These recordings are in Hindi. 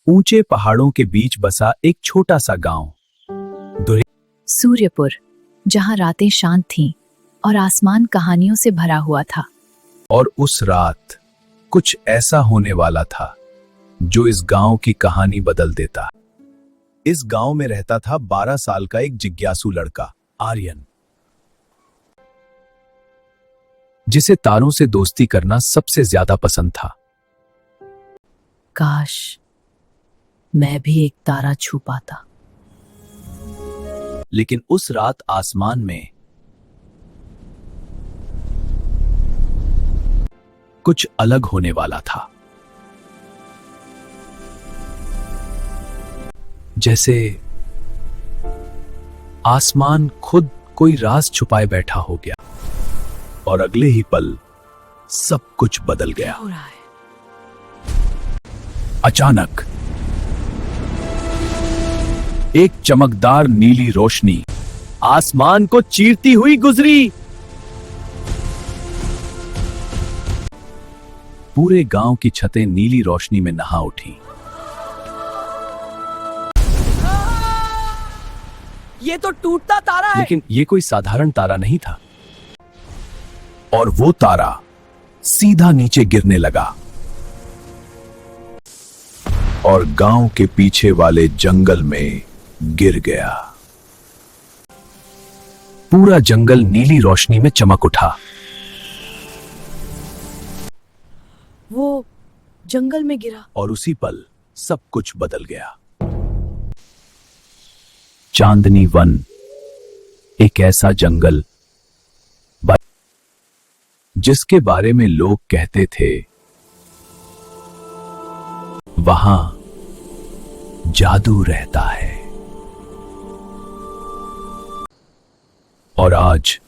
ऊंचे पहाड़ों के बीच बसा एक छोटा सा गांव। सूर्यपुर, जहां रातें शांत थीं और आसमान कहानियों से भरा हुआ था। और उस रात कुछ ऐसा होने वाला था जो इस गांव की कहानी बदल देता। इस गांव में रहता था 12 साल का एक जिज्ञासु लड़का, आर्यन, जिसे तारों से दोस्ती करना सबसे ज्यादा पसंद था। काश मैं भी एक तारा छू पाता। लेकिन उस रात आसमान में कुछ अलग होने वाला था। जैसे आसमान खुद कोई राज छुपाए बैठा हो गया। और अगले ही पल सब कुछ बदल गया। हो रहा है? अचानक एक चमकदार नीली रोशनी आसमान को चीरती हुई गुजरी। पूरे गांव की छतें नीली रोशनी में नहा उठी। ये तो टूटता तारा है। लेकिन ये कोई साधारण तारा नहीं था। और वो तारा सीधा नीचे गिरने लगा और गांव के पीछे वाले जंगल में गिर गया। पूरा जंगल नीली रोशनी में चमक उठा। वो जंगल में गिरा। और उसी पल सब कुछ बदल गया। चांदनी वन, एक ऐसा जंगल जिसके बारे में लोग कहते थे वहां जादू रहता है। और आज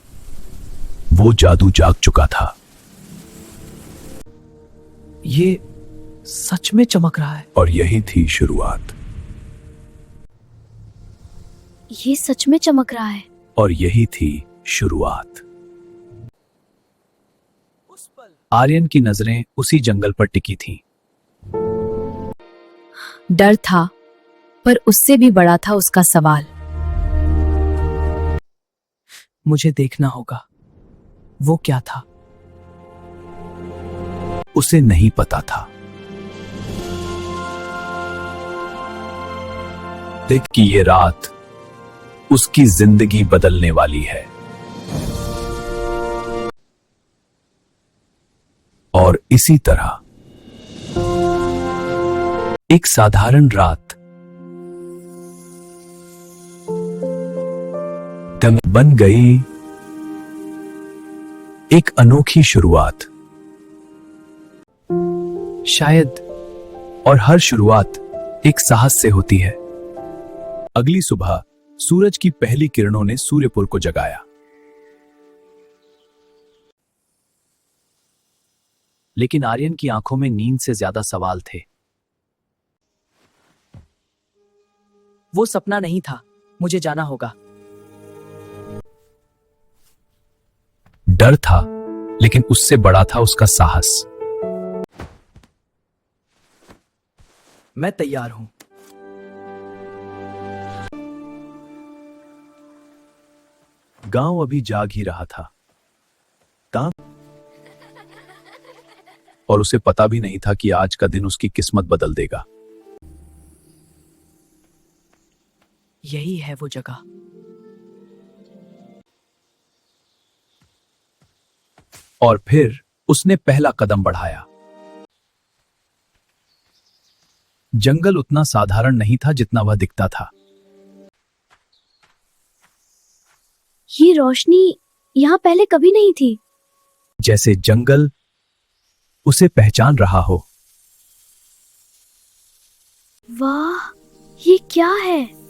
वो जादू जाग चुका था। ये सच में चमक रहा है। और यही थी शुरुआत। ये सच में चमक रहा है। और यही थी शुरुआत। आर्यन की नजरें उसी जंगल पर टिकी थीं। डर था, पर उससे भी बड़ा था उसका सवाल। मुझे देखना होगा, वो क्या था? उसे नहीं पता था। देख कि ये रात उसकी जिंदगी बदलने वाली है। और इसी तरह एक साधारण रात बन गई एक अनोखी शुरुआत। शायद, और हर शुरुआत एक साहस से होती है। अगली सुबह सूरज की पहली किरणों ने सूर्यपुर को जगाया। लेकिन आर्यन की आंखों में नींद से ज्यादा सवाल थे। वो सपना नहीं था, मुझे जाना होगा। डर था, लेकिन उससे बड़ा था उसका साहस। मैं तैयार हूं। गांव अभी जाग ही रहा था। और उसे पता भी नहीं था कि आज का दिन उसकी किस्मत बदल देगा। यही है वो जगह। और फिर उसने पहला कदम बढ़ाया। जंगल उतना साधारण नहीं था जितना वह दिखता था। ये रोशनी यहाँ पहले कभी नहीं थी। जैसे जंगल उसे पहचान रहा हो। वाह, ये क्या है?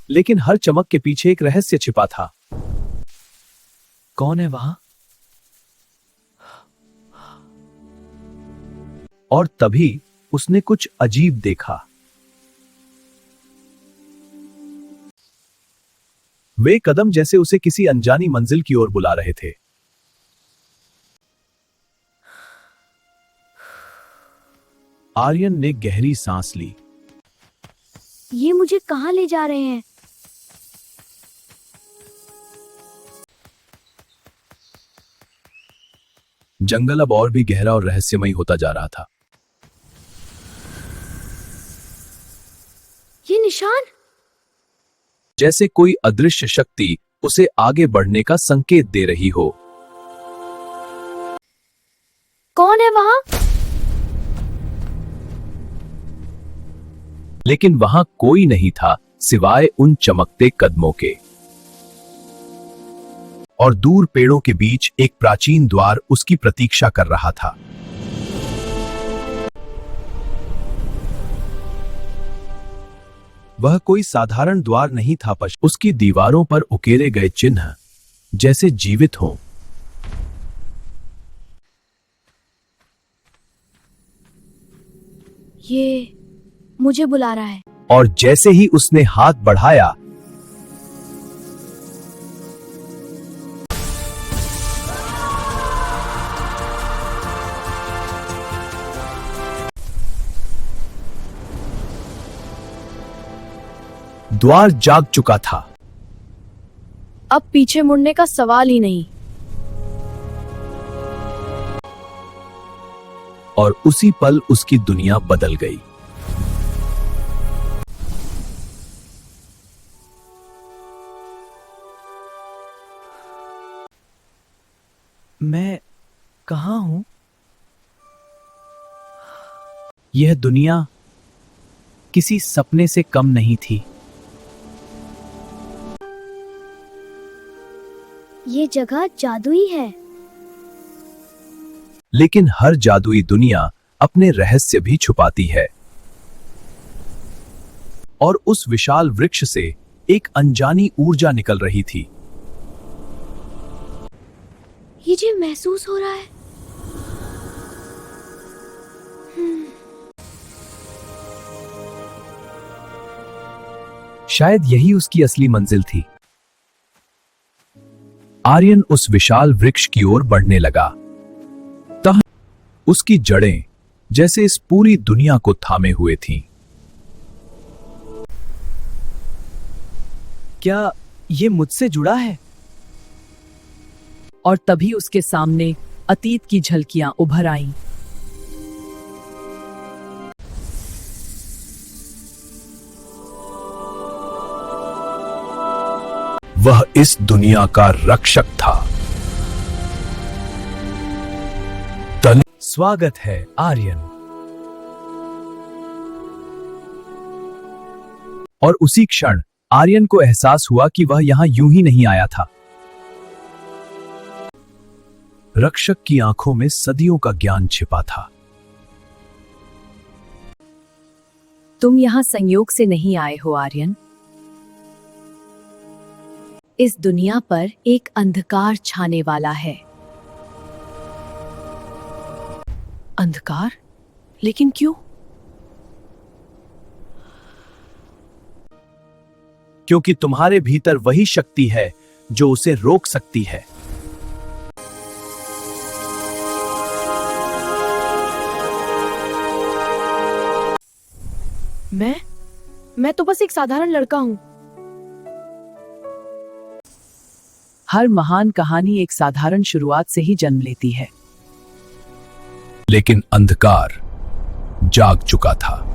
लेकिन हर चमक के पीछे एक रहस्य छिपा था। कौन है वहां? और तभी उसने कुछ अजीब देखा। वे कदम जैसे उसे किसी अनजानी मंजिल की ओर बुला रहे थे। आर्यन ने गहरी सांस ली। ये मुझे कहाँ ले जा रहे हैं? जंगल अब और भी गहरा और रहस्यमयी होता जा रहा था। ये निशान? जैसे कोई अदृश्य शक्ति उसे आगे बढ़ने का संकेत दे रही हो। कौन है वहां? लेकिन वहां कोई नहीं था सिवाय उन चमकते कदमों के। और दूर पेड़ों के बीच एक प्राचीन द्वार उसकी प्रतीक्षा कर रहा था। वह कोई साधारण द्वार नहीं था, उसकी दीवारों पर उकेरे गए चिन्ह जैसे जीवित हों। ये मुझे बुला रहा है। और जैसे ही उसने हाथ बढ़ाया, द्वार जाग चुका था। अब पीछे मुड़ने का सवाल ही नहीं। और उसी पल उसकी दुनिया बदल गई। मैं कहां हूं? यह दुनिया किसी सपने से कम नहीं थी। ये जगह जादुई है। लेकिन हर जादुई दुनिया अपने रहस्य भी छुपाती है। और उस विशाल वृक्ष से एक अनजानी ऊर्जा निकल रही थी। ये जो महसूस हो रहा है। शायद यही उसकी असली मंजिल थी। आर्यन उस विशाल वृक्ष की ओर बढ़ने लगा। तब उसकी जड़ें जैसे इस पूरी दुनिया को थामे हुए थीं। क्या ये मुझसे जुड़ा है? और तभी उसके सामने अतीत की झलकियां उभर आईं। वह इस दुनिया का रक्षक था। स्वागत है आर्यन। और उसी क्षण आर्यन को एहसास हुआ कि वह यहां यूं ही नहीं आया था। रक्षक की आंखों में सदियों का ज्ञान छिपा था। तुम यहां संयोग से नहीं आए हो आर्यन। इस दुनिया पर एक अंधकार छाने वाला है। अंधकार? लेकिन क्यों? क्योंकि तुम्हारे भीतर वही शक्ति है जो उसे रोक सकती है। मैं तो बस एक साधारण लड़का हूं। हर महान कहानी एक साधारण शुरुआत से ही जन्म लेती है। लेकिन अंधकार जाग चुका था।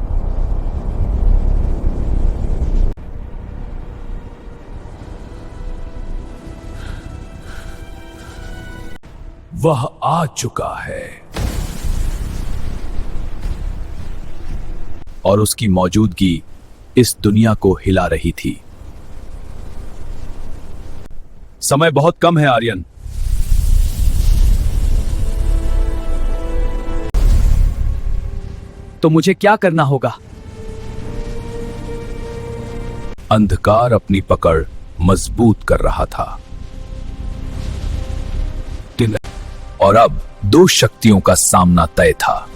वह आ चुका है और उसकी मौजूदगी इस दुनिया को हिला रही थी। समय बहुत कम है आर्यन। तो मुझे क्या करना होगा? अंधकार अपनी पकड़ मजबूत कर रहा था। और अब दो शक्तियों का सामना तय था।